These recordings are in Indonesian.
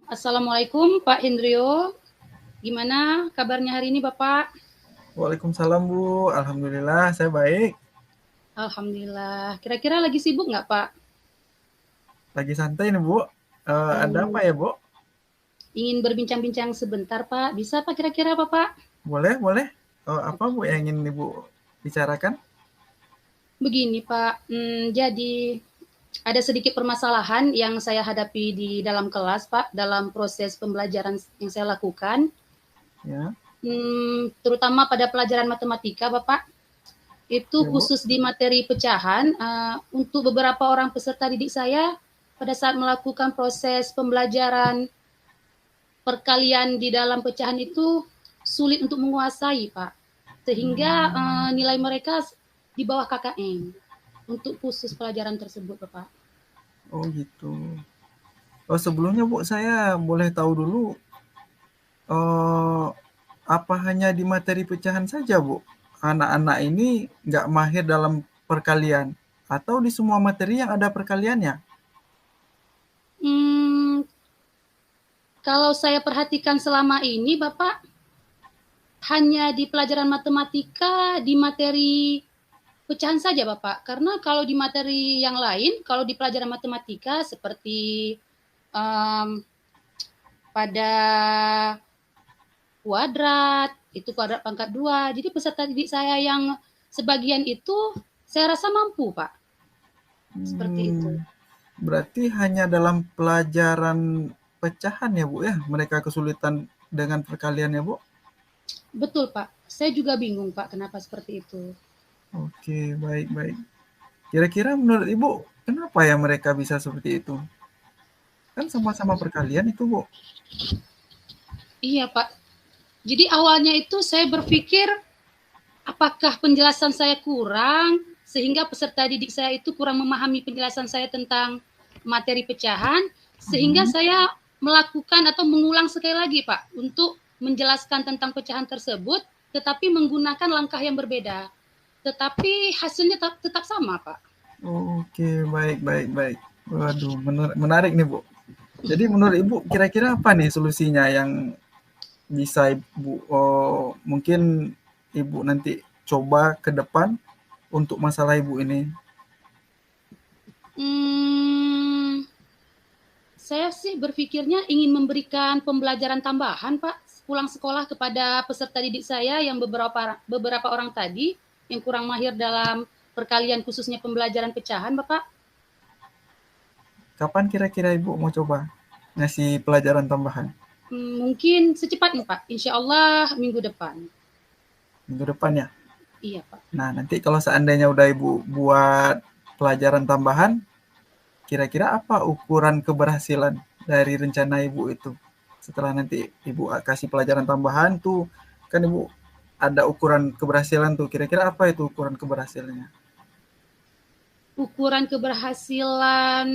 Assalamualaikum Pak Hendrio. Gimana kabarnya hari ini Bapak? Waalaikumsalam Bu, alhamdulillah saya baik. Alhamdulillah. Kira-kira lagi sibuk nggak Pak? Lagi santai nih Bu. Ada Hmm, apa ya Bu? ingin berbincang-bincang sebentar Pak. Bisa Pak kira-kira apa Pak? Boleh, boleh. Apa Bu yang ingin Ibu bicarakan? Begini Pak, jadi ada sedikit permasalahan yang saya hadapi di dalam kelas Pak, dalam proses pembelajaran yang saya lakukan. Ya, Terutama pada pelajaran matematika Bapak. Itu ya Bu. khusus di materi pecahan, untuk beberapa orang peserta didik saya pada saat melakukan proses pembelajaran perkalian di dalam pecahan itu sulit untuk menguasai, Pak. Sehingga nilai mereka di bawah KKM untuk khusus pelajaran tersebut, Bapak. Oh gitu. Sebelumnya Bu, saya boleh tahu dulu, eh, apa hanya di materi pecahan saja Bu? Anak-anak ini nggak mahir dalam perkalian, atau di semua materi yang ada perkaliannya? Hmm, Kalau saya perhatikan selama ini, Bapak, hanya di pelajaran matematika, di materi pecahan saja, Bapak. Karena kalau di materi yang lain, kalau di pelajaran matematika seperti um, pada kuadrat, itu kuadrat pangkat 2. Jadi peserta didik saya yang sebagian itu saya rasa mampu, Pak. Seperti itu. Hmm, Berarti hanya dalam pelajaran pecahan ya Bu ya, mereka kesulitan dengan perkalian ya Bu? Betul, Pak. Saya juga bingung, Pak, kenapa seperti itu. Oke, baik baik. Kira-kira menurut Ibu, kenapa ya mereka bisa seperti itu? Kan sama-sama perkalian itu Bu. Iya, Pak. Jadi awalnya itu saya berpikir apakah penjelasan saya kurang sehingga peserta didik saya itu kurang memahami penjelasan saya tentang materi pecahan sehingga Mhm. saya melakukan atau mengulang sekali lagi Pak untuk menjelaskan tentang pecahan tersebut tetapi menggunakan langkah yang berbeda. Tetapi hasilnya tetap sama Pak. Oke, baik baik baik. Waduh, menarik nih Bu. Jadi menurut Ibu kira-kira apa nih solusinya yang bisa Ibu, mungkin Ibu nanti coba ke depan untuk masalah Ibu ini? Hmm, saya sih berpikirnya ingin memberikan pembelajaran tambahan, Pak, pulang sekolah kepada peserta didik saya yang beberapa orang tadi yang kurang mahir dalam perkalian khususnya pembelajaran pecahan, Bapak. Kapan kira-kira Ibu mau coba ngasih pelajaran tambahan? Mungkin secepatnya, Pak. Insya Allah minggu depan. Minggu depan ya? Iya, Pak. Nah, nanti kalau seandainya udah Ibu buat pelajaran tambahan, kira-kira apa ukuran keberhasilan dari rencana Ibu itu? Setelah nanti Ibu kasih pelajaran tambahan tuh, kan Ibu ada ukuran keberhasilan tuh. Kira-kira apa itu ukuran keberhasilannya? Ukuran keberhasilan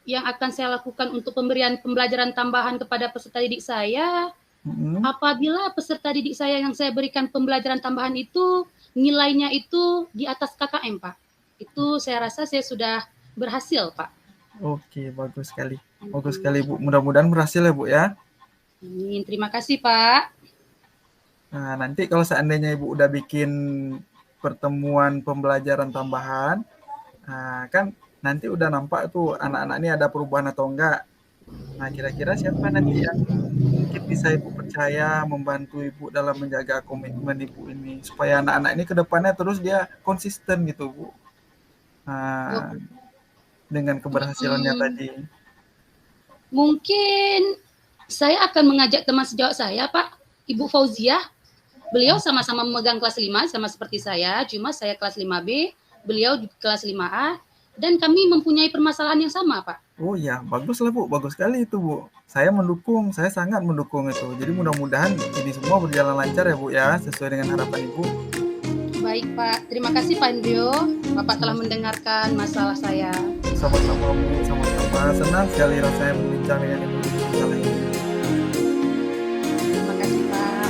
yang akan saya lakukan untuk pemberian pembelajaran tambahan kepada peserta didik saya, Hmm. apabila peserta didik saya yang saya berikan pembelajaran tambahan itu nilainya itu di atas KKM, Pak. Itu saya rasa saya sudah berhasil, Pak. Oke, bagus sekali. Bagus sekali Bu. Mudah-mudahan berhasil ya Bu ya. Amin. Terima kasih, Pak. Nah, nanti kalau seandainya Ibu udah bikin pertemuan pembelajaran tambahan, nah, kan nanti udah nampak tuh anak-anak ini ada perubahan atau enggak. Nah, kira-kira siapa nanti yang mungkin bisa Ibu percaya membantu Ibu dalam menjaga komitmen Ibu ini supaya anak-anak ini ke depannya terus dia konsisten gitu, Bu. Nah, dengan keberhasilannya Hmm, tadi. Mungkin saya akan mengajak teman sejawat saya, Pak, Ibu Fauziah. Beliau sama-sama memegang kelas 5 sama seperti saya, cuma saya kelas 5B, beliau di kelas 5A, dan kami mempunyai permasalahan yang sama, Pak. Oh iya, bagus lah Bu, bagus sekali itu Bu. Saya mendukung, saya sangat mendukung itu. Jadi mudah-mudahan ini semua berjalan lancar ya Bu ya, sesuai dengan harapan Ibu. Baik, Pak. Terima kasih, Pak Indrio. Bapak telah mendengarkan masalah saya. Sama-sama Bu, sama-sama. Senang sekali rasanya berbincang dengan Ibu masalah ini. Terima kasih, Pak.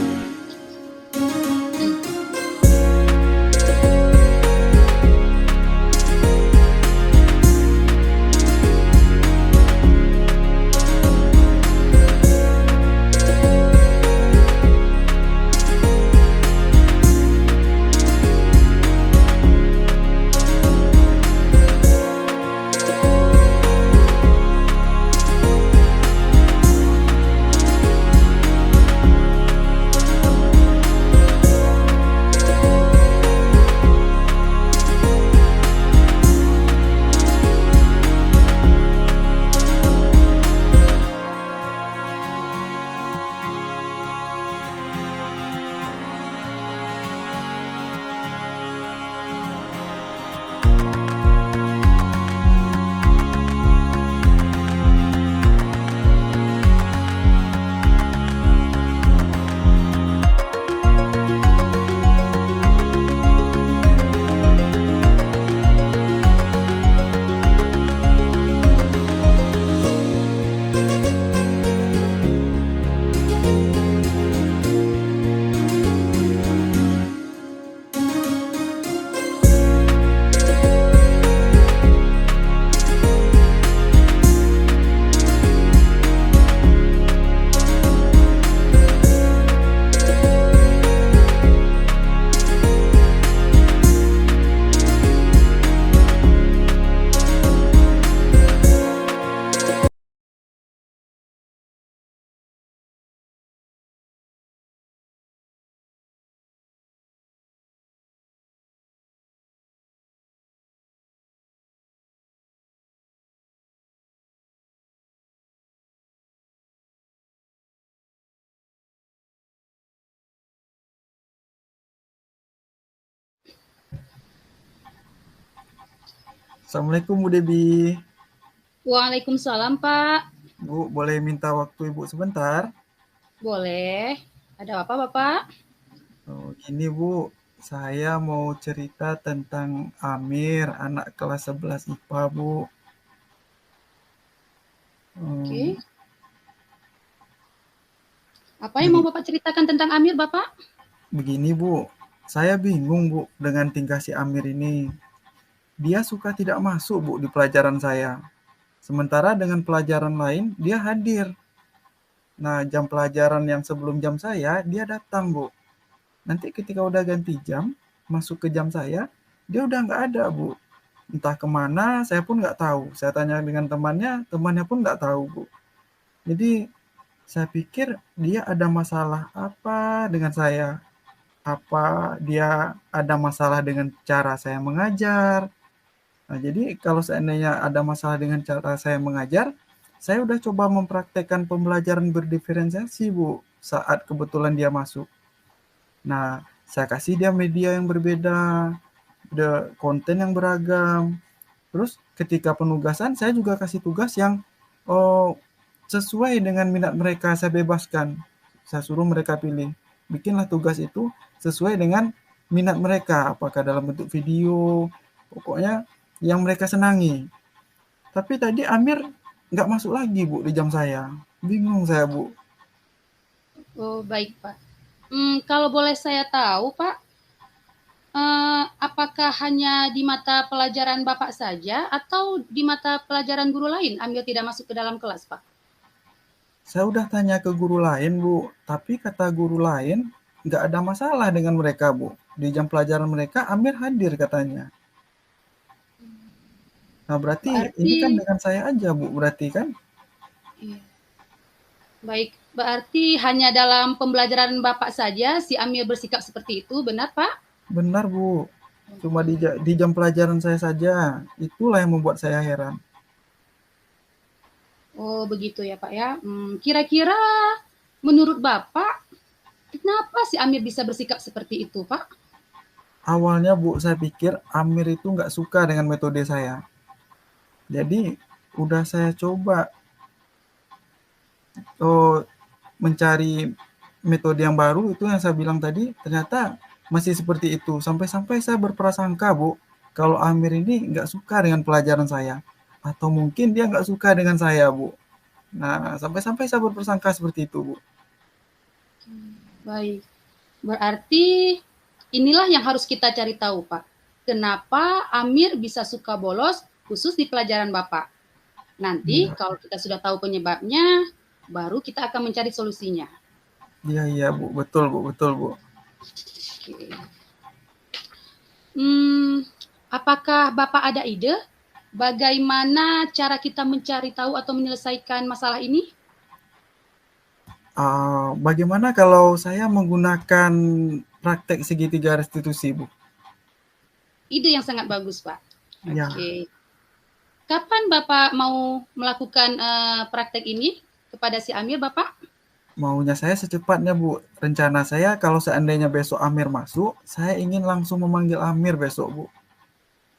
Assalamualaikum Bu Debi. Waalaikumsalam, Pak. Bu, boleh minta waktu Ibu sebentar? Boleh. Ada apa, Bapak? Oh, gini Bu, saya mau cerita tentang Amir, anak kelas 11 IPA Bu. Oke. Hmm, Apa yang mau begi- Bapak ceritakan tentang Amir, Bapak? Begini Bu, saya bingung Bu dengan tingkah si Amir ini. Dia suka tidak masuk Bu di pelajaran saya. Sementara dengan pelajaran lain dia hadir. Nah, jam pelajaran yang sebelum jam saya dia datang Bu. Nanti ketika udah ganti jam, masuk ke jam saya, dia udah nggak ada Bu. Entah kemana, saya pun nggak tahu. Saya tanya dengan temannya, temannya pun nggak tahu Bu. Jadi saya pikir dia ada masalah apa dengan saya. Apa dia ada masalah dengan cara saya mengajar. Nah, jadi kalau seandainya ada masalah dengan cara saya mengajar, saya udah coba mempraktekkan pembelajaran berdiferensiasi, Bu, saat kebetulan dia masuk. Nah, saya kasih dia media yang berbeda, konten yang beragam. Terus ketika penugasan, saya juga kasih tugas yang oh, sesuai dengan minat mereka, saya bebaskan. Saya suruh mereka pilih. Bikinlah tugas itu sesuai dengan minat mereka, apakah dalam bentuk video, pokoknya yang mereka senangi. Tapi tadi Amir nggak masuk lagi Bu di jam saya. Bingung saya Bu. Oh, baik, Pak. Kalau boleh saya tahu, Pak, apakah hanya di mata pelajaran Bapak saja atau di mata pelajaran guru lain Amir tidak masuk ke dalam kelas, Pak? Saya udah tanya ke guru lain Bu, tapi kata guru lain nggak ada masalah dengan mereka Bu. Di jam pelajaran mereka Amir hadir katanya. Nah berarti ini Berarti, kan dengan saya aja Bu, berarti kan? iya. Baik, berarti hanya dalam pembelajaran Bapak saja si Amir bersikap seperti itu, benar, Pak? Benar Bu, cuma di jam pelajaran saya saja. Itulah yang membuat saya heran. Oh, begitu ya, Pak ya. Kira-kira menurut Bapak, kenapa si Amir bisa bersikap seperti itu, Pak? Awalnya Bu, saya pikir Amir itu nggak suka dengan metode saya. Jadi udah saya coba mencari metode yang baru itu yang saya bilang tadi, ternyata masih seperti itu. Sampai-sampai saya berprasangka Bu, kalau Amir ini nggak suka dengan pelajaran saya. Atau mungkin dia nggak suka dengan saya Bu. Nah, sampai-sampai saya berprasangka seperti itu Bu. Baik, berarti inilah yang harus kita cari tahu, Pak. Kenapa Amir bisa suka bolos khusus di pelajaran Bapak? Nanti Iya, kalau kita sudah tahu penyebabnya, baru kita akan mencari solusinya. iya, iya Bu, betul Bu, betul Bu. Oke. Apakah Bapak ada ide bagaimana cara kita mencari tahu atau menyelesaikan masalah ini? Bagaimana kalau saya menggunakan praktek segitiga restitusi Bu? Ide yang sangat bagus, Pak. Ya, Oke. Kapan Bapak mau melakukan praktek ini kepada si Amir, Bapak? maunya saya secepatnya Bu. Rencana saya kalau seandainya besok Amir masuk, saya ingin langsung memanggil Amir besok Bu.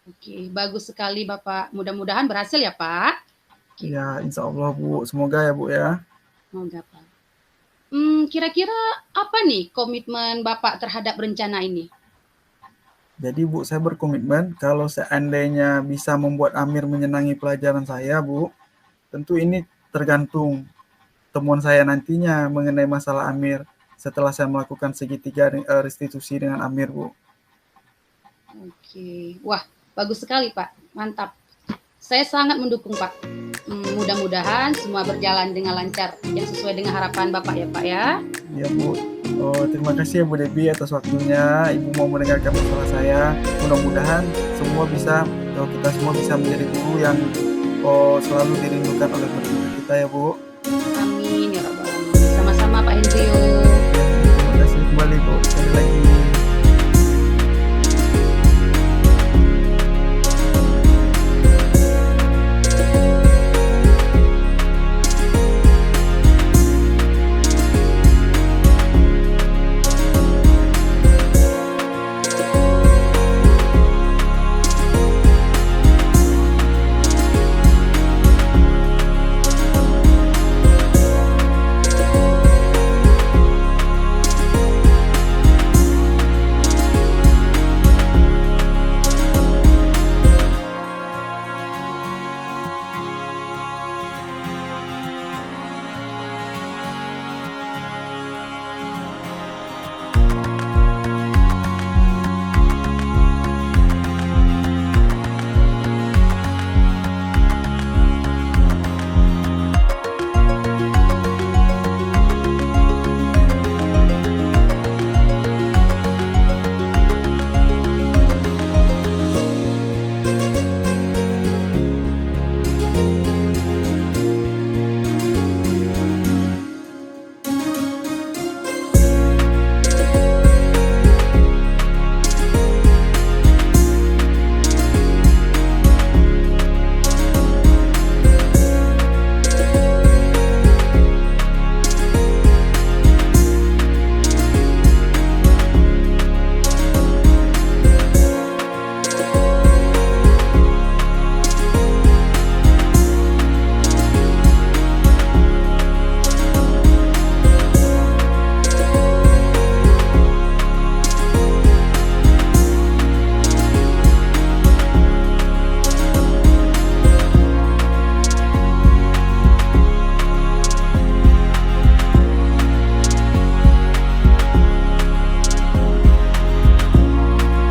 Oke, bagus sekali Bapak. Mudah-mudahan berhasil ya, Pak. Oke, Ya, insya Allah Bu. Semoga ya Bu ya. semoga, Pak. Kira-kira apa nih komitmen Bapak terhadap rencana ini? Jadi Bu, saya berkomitmen kalau seandainya bisa membuat Amir menyenangi pelajaran saya Bu, tentu ini tergantung temuan saya nantinya mengenai masalah Amir setelah saya melakukan segitiga restitusi dengan Amir Bu. Oke, wah bagus sekali Pak, mantap. Saya sangat mendukung Pak. Mudah-mudahan semua berjalan dengan lancar yang sesuai dengan harapan Bapak ya Pak ya. Ya Bu. Oh, terima kasih ya Bu Debi atas waktunya. Ibu mau mendengarkan masalah saya. Mudah-mudahan kita semua bisa menjadi guru yang selalu dirindukan oleh guru kita ya Bu. Amin.